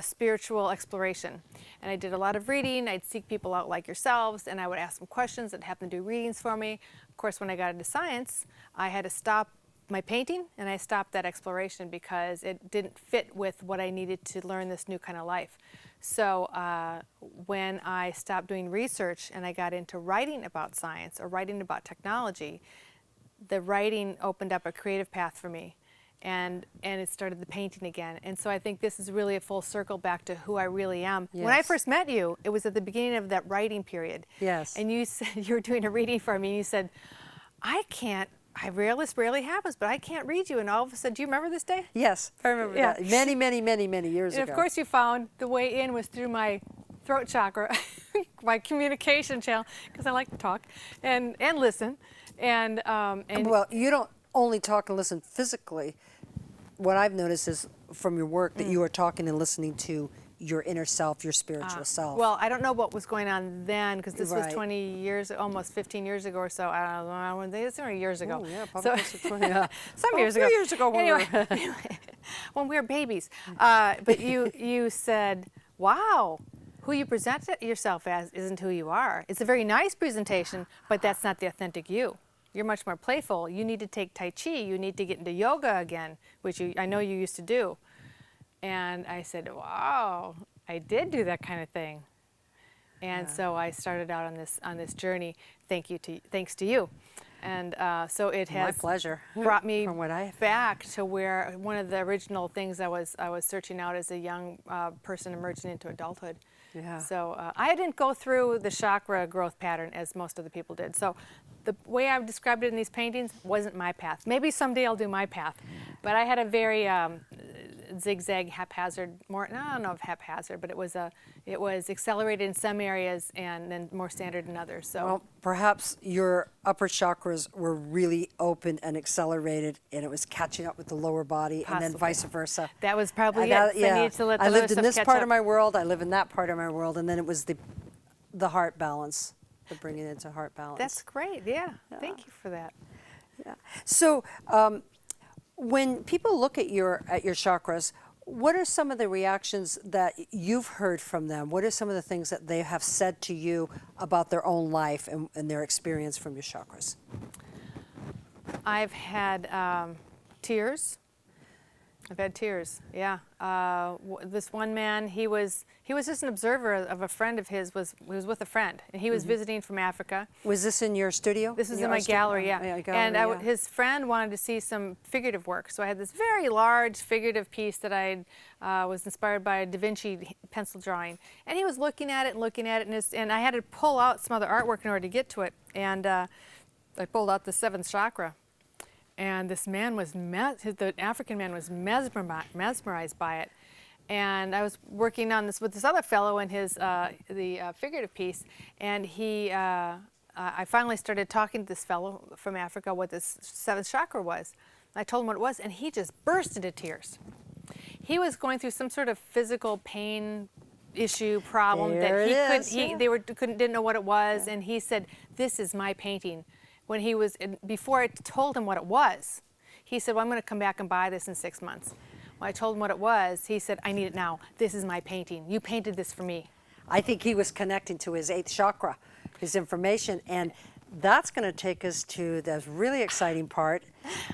spiritual exploration. And I did a lot of reading. I'd seek people out like yourselves, and I would ask them questions that happened to do readings for me. Of course, when I got into science, I had to stop my painting, and I stopped that exploration because it didn't fit with what I needed to learn this new kind of life. So when I stopped doing research and I got into writing about science or writing about technology, the writing opened up a creative path for me, and it started the painting again. And so I think this is really a full circle back to who I really am. Yes. When I first met you, it was at the beginning of that writing period. Yes. And you said you were doing a reading for me, and you said, this rarely happens, but I can't read you. And all of a sudden, do you remember this day? Yes, I remember that. Many, many, many, many years ago. And of course you found the way in was through my throat chakra, my communication channel, because I like to talk and listen. And Well, you don't only talk and listen physically. What I've noticed is from your work that you are talking and listening to your inner self, your spiritual self. well, I don't know what was going on then, because this was Right. 20 years, almost 15 years ago or so. I don't know. I want to think it's 20 years ago. Oh, yeah, probably close to 20, yeah. Some Oh, years a few ago. years ago when we Anyway, when we were babies. But you said, wow, who you present yourself as isn't who you are. It's a very nice presentation, but that's not the authentic you. You're much more playful. You need to take Tai Chi. You need to get into yoga again, which I know you used to do. And I said, wow, I did do that kind of thing. And so I started out on this journey. Thanks to you. And so it has My pleasure. brought me From what I back to where one of the original things I was searching out as a young person emerging into adulthood. Yeah. So I didn't go through the chakra growth pattern as most of the people did. So the way I've described it in these paintings wasn't my path. Maybe someday I'll do my path. But I had a very zigzag, haphazard, I don't know if haphazard, but it was accelerated in some areas and then more standard in others. So Well, perhaps your upper chakras were really open and accelerated, and it was catching up with the lower body, and then Possibly. vice versa. that was probably And it. I needed to let the I other lived in stuff this catch part up. of my world, I live in that part of my world, and then it was the heart balance, the bringing it into heart balance. That's great. Yeah. Thank you for that. So, when people look at your chakras, what are some of the reactions that you've heard from them? What are some of the things that they have said to you about their own life and their experience from your chakras? I've had tears. I've had tears. Yeah. This one man, he was just an observer of a friend of his. He was with a friend, and he was visiting from Africa. Was this in your studio? This was in your my art studio? gallery, yeah. Gallery, yeah. His friend wanted to see some figurative work, so I had this very large figurative piece that I was inspired by a Da Vinci pencil drawing, and he was looking at it, and I had to pull out some other artwork in order to get to it, and I pulled out the seventh chakra. And this man was, the African man was mesmerized by it. And I was working on this with this other fellow in his, the figurative piece, and I finally started talking to this fellow from Africa what this seventh chakra was. I told him what it was, and he just burst into tears. He was going through some sort of physical pain issue problem There that it is, didn't know what it was, and he said, "This is my painting." When he was, before I told him what it was, he said, well, I'm going to come back and buy this in 6 months. When I told him what it was, he said, I need it now. This is my painting. You painted this for me. I think he was connecting to his 8th chakra, his information, and that's going to take us to the really exciting part,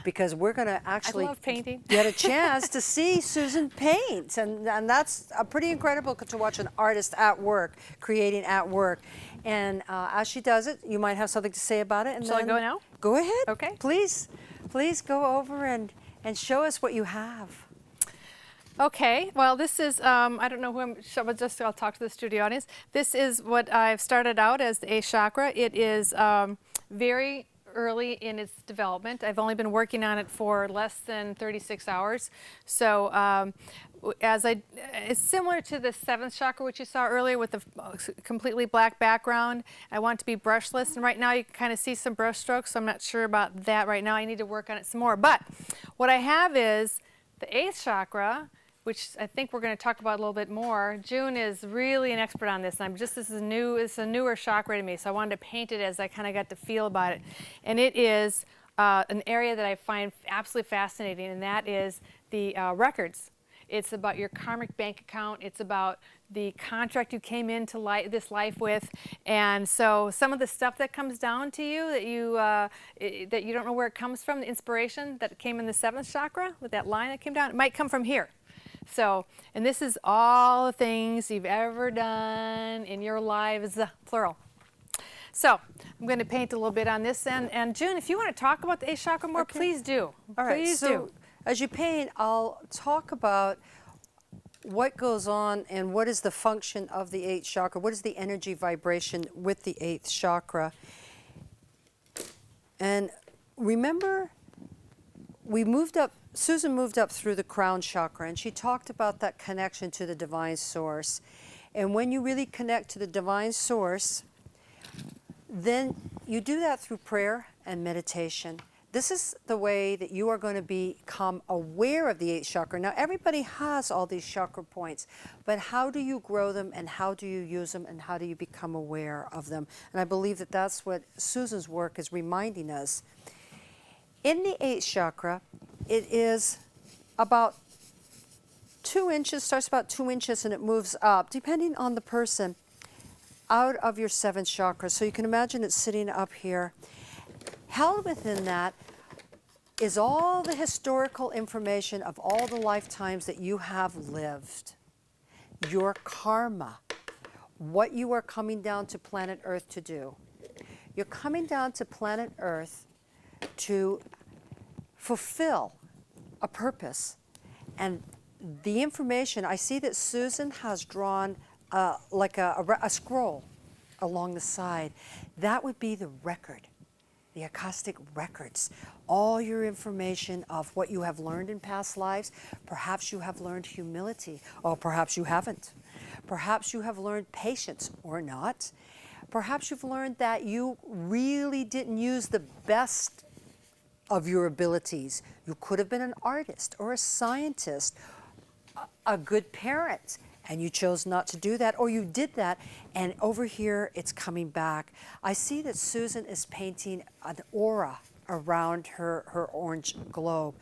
because we're going to actually love painting. get a chance to see Susan paint, and that's pretty incredible to watch an artist at work, creating at work. And as she does it, you might have something to say about it. And Shall I then go now? Go ahead. Okay. Please go over and show us what you have. Okay, well, this is, I don't know who I'll talk to the studio audience. This is what I've started out as the 8th chakra. It is very early in its development. I've only been working on it for less than 36 hours. So it's similar to the 7th chakra, which you saw earlier with the completely black background. I want it to be brushless, and right now you can kind of see some brush strokes, so I'm not sure about that right now. I need to work on it some more. But what I have is the 8th chakra, which I think we're going to talk about a little bit more. June is really an expert on this, and this is a newer chakra to me, so I wanted to paint it as I kind of got to feel about it. And it is an area that I find absolutely fascinating, and that is the records. It's about your karmic bank account. It's about the contract you came into this life with. And so some of the stuff that comes down to you that you don't know where it comes from, the inspiration that came in the 7th chakra with that line that came down, it might come from here. So, and this is all the things you've ever done in your lives, plural. So, I'm going to paint a little bit on this. And June, if you want to talk about the 8th chakra more, Okay. please do. All right. Please So do. as you paint, I'll talk about what goes on and what is the function of the 8th chakra. What is the energy vibration with the 8th chakra? And remember, Susan moved up through the crown chakra, and she talked about that connection to the divine source. And when you really connect to the divine source, then you do that through prayer and meditation. This is the way that you are going to become aware of the 8th chakra. Now, everybody has all these chakra points, but how do you grow them, and how do you use them, and how do you become aware of them? And I believe that that's what Susan's work is reminding us. In the 8th chakra, it is about 2 inches, starts about 2 inches, and it moves up, depending on the person, out of your 7th chakra. So you can imagine it's sitting up here. Held within that is all the historical information of all the lifetimes that you have lived, your karma, what you are coming down to planet Earth to do. You're coming down to planet Earth to fulfill a purpose. And the information, I see that Susan has drawn like a scroll along the side. That would be the record. The Akashic records, all your information of what you have learned in past lives. Perhaps you have learned humility, or perhaps you haven't. Perhaps you have learned patience, or not. Perhaps you've learned that you really didn't use the best of your abilities. You could have been an artist or a scientist, a good parent, and you chose not to do that, or you did that, and over here it's coming back. I see that Susan is painting an aura around her orange globe.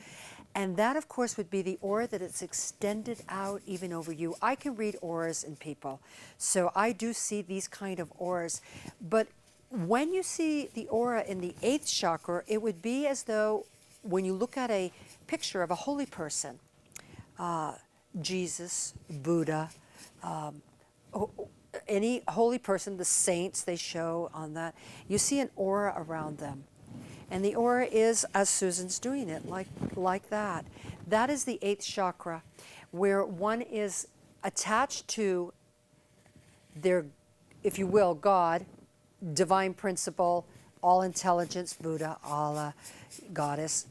And that, of course, would be the aura that it's extended out even over you. I can read auras in people, so I do see these kind of auras. But when you see the aura in the 8th chakra, it would be as though when you look at a picture of a holy person, Jesus, Buddha, any holy person, the saints they show on that, you see an aura around them. And the aura is, as Susan's doing it, like that. That is the 8th chakra, where one is attached to their, if you will, God, divine principle, all intelligence, Buddha, Allah, goddess.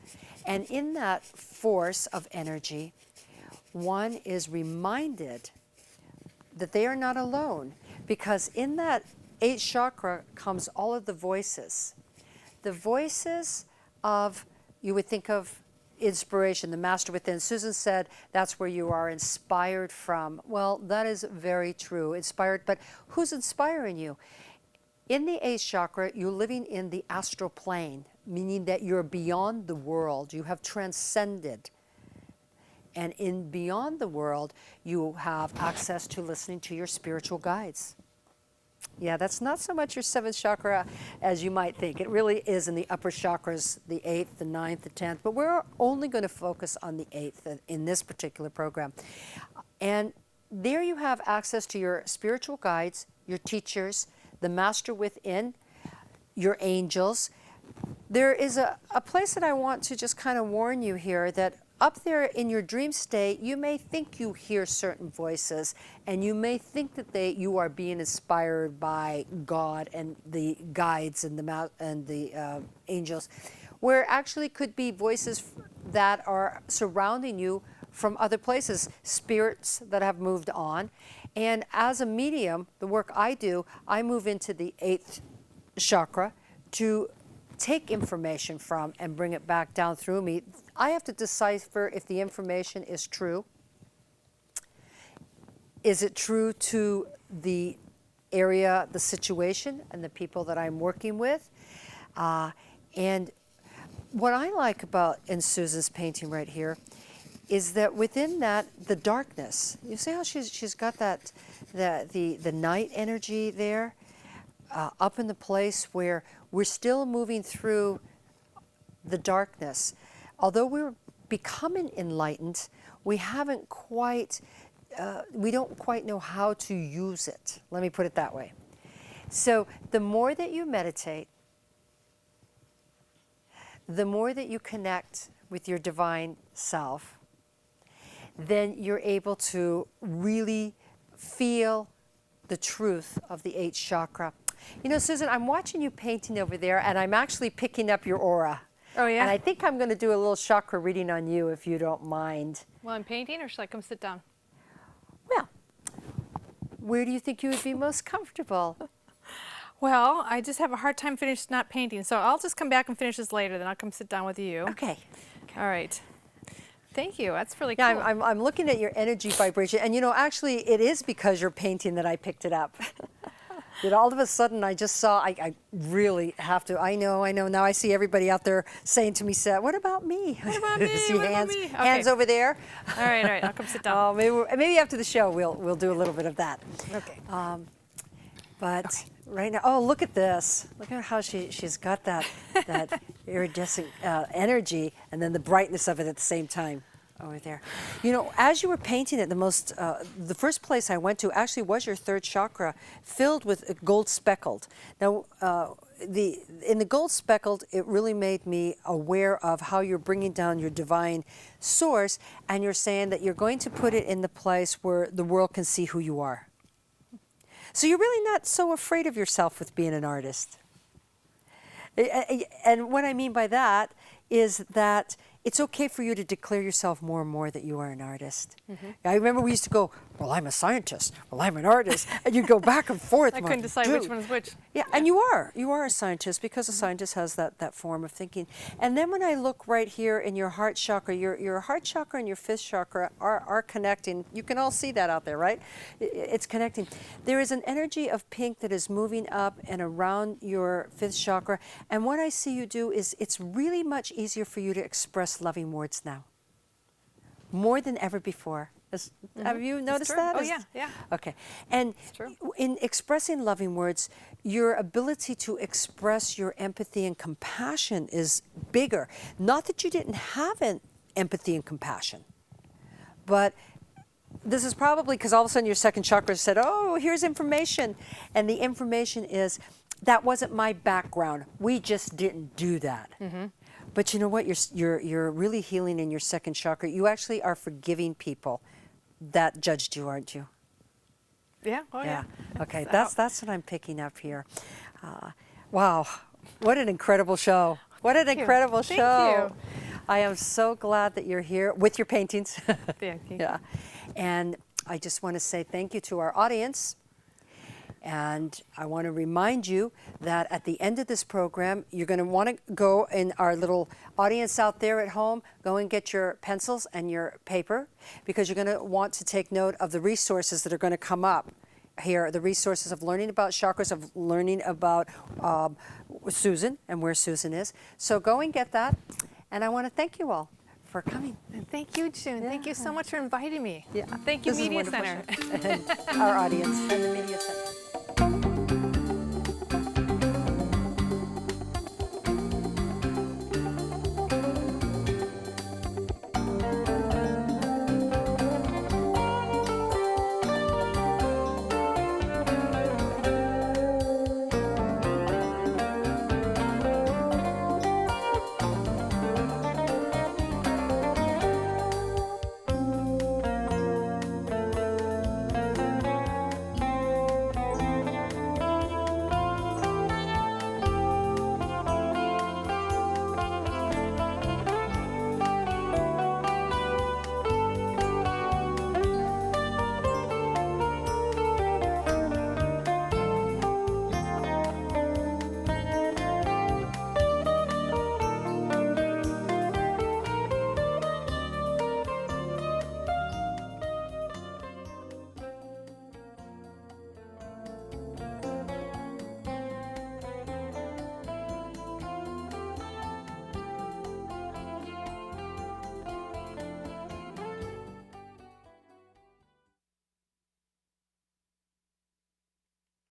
And in that force of energy, one is reminded that they are not alone, because in that 8th chakra comes all of the voices. The voices of, you would think of inspiration, the master within. Susan said that's where you are inspired from. Well, that is very true, inspired, but who's inspiring you? In the 8th chakra, you're living in the astral plane, meaning that you're beyond the world. You have transcended. And in beyond the world, you have access to listening to your spiritual guides. Yeah, that's not so much your 7th chakra as you might think. It really is in the upper chakras, the 8th, the 9th, the 10th, but we're only going to focus on the 8th in this particular program. And there you have access to your spiritual guides, your teachers, the master within, your angels. There is a place that I want to just kind of warn you here, that up there in your dream state, you may think you hear certain voices, and you may think that you are being inspired by God and the guides and the angels, where actually could be voices that are surrounding you from other places, spirits that have moved on. And as a medium, the work I do, I move into the 8th chakra to take information from and bring it back down through me. I have to decipher if the information is true. Is it true to the area, the situation, and the people that I'm working with? And what I like about in Susan's painting right here is that within that, the darkness. You see how she's got that the night energy there, up in the place where we're still moving through the darkness. Although we're becoming enlightened, we haven't quite, we don't quite know how to use it. Let me put it that way. So the more that you meditate, the more that you connect with your divine self, then you're able to really feel the truth of the 8th chakra. You know, Susan, I'm watching you painting over there, and I'm actually picking up your aura. Oh, yeah? And I think I'm going to do a little chakra reading on you, if you don't mind. Well, I'm painting, or should I come sit down? Well, Where do you think you would be most comfortable? Well, I just have a hard time not painting, so I'll just come back and finish this later, then I'll come sit down with you. Okay. All right. Thank you. That's really cool. Yeah, I'm looking at your energy vibration, and actually it is because you're painting that I picked it up. All of a sudden I just saw, I really have to, I know, now I see everybody out there saying to me, what about me? What about me? See What hands, about me? Okay. hands over there. All right, I'll come sit down. Maybe after the show we'll do a little bit of that. Okay. But right now, oh, look at this. Look at how she's got that iridescent energy and then the brightness of it at the same time over there. As you were painting it, the first place I went to actually was your third chakra, filled with gold speckled. Now, in the gold speckled, it really made me aware of how you're bringing down your divine source, and you're saying that you're going to put it in the place where the world can see who you are. So you're really not so afraid of yourself with being an artist. And what I mean by that is that it's okay for you to declare yourself more and more that you are an artist. Mm-hmm. I remember we used to go, well, I'm a scientist, well, I'm an artist, and you'd go back and forth. I couldn't decide which one is which. Yeah, and you are a scientist, because a scientist has that form of thinking. And then when I look right here in your heart chakra, your heart chakra and your fifth chakra are connecting. You can all see that out there, right? It's connecting. There is an energy of pink that is moving up and around your fifth chakra, and what I see you do is it's really much easier for you to express loving words now, more than ever before. Have you noticed that? Oh, yeah. Okay. And in expressing loving words, your ability to express your empathy and compassion is bigger. Not that you didn't have an empathy and compassion, but this is probably because all of a sudden your second chakra said, oh, here's information. And the information is, that wasn't my background. We just didn't do that. Mm-hmm. But you know what? You're really healing in your second chakra. You actually are forgiving people that judged you, aren't you? Yeah. Oh, yeah. Okay, that's what I'm picking up here. Wow, what an incredible show! What an incredible show! Thank you. I am so glad that you're here with your paintings. Yeah. And I just want to say thank you to our audience. And I want to remind you that at the end of this program, you're going to want to go in our little audience out there at home, go and get your pencils and your paper, because you're going to want to take note of the resources that are going to come up here, the resources of learning about chakras, of learning about Susan and where Susan is. So go and get that. And I want to thank you all for coming. And thank you, June. Yeah. Thank you so much for inviting me. Yeah. Thank you, This is Media wonderful Center. show. Our audience and the Media Center.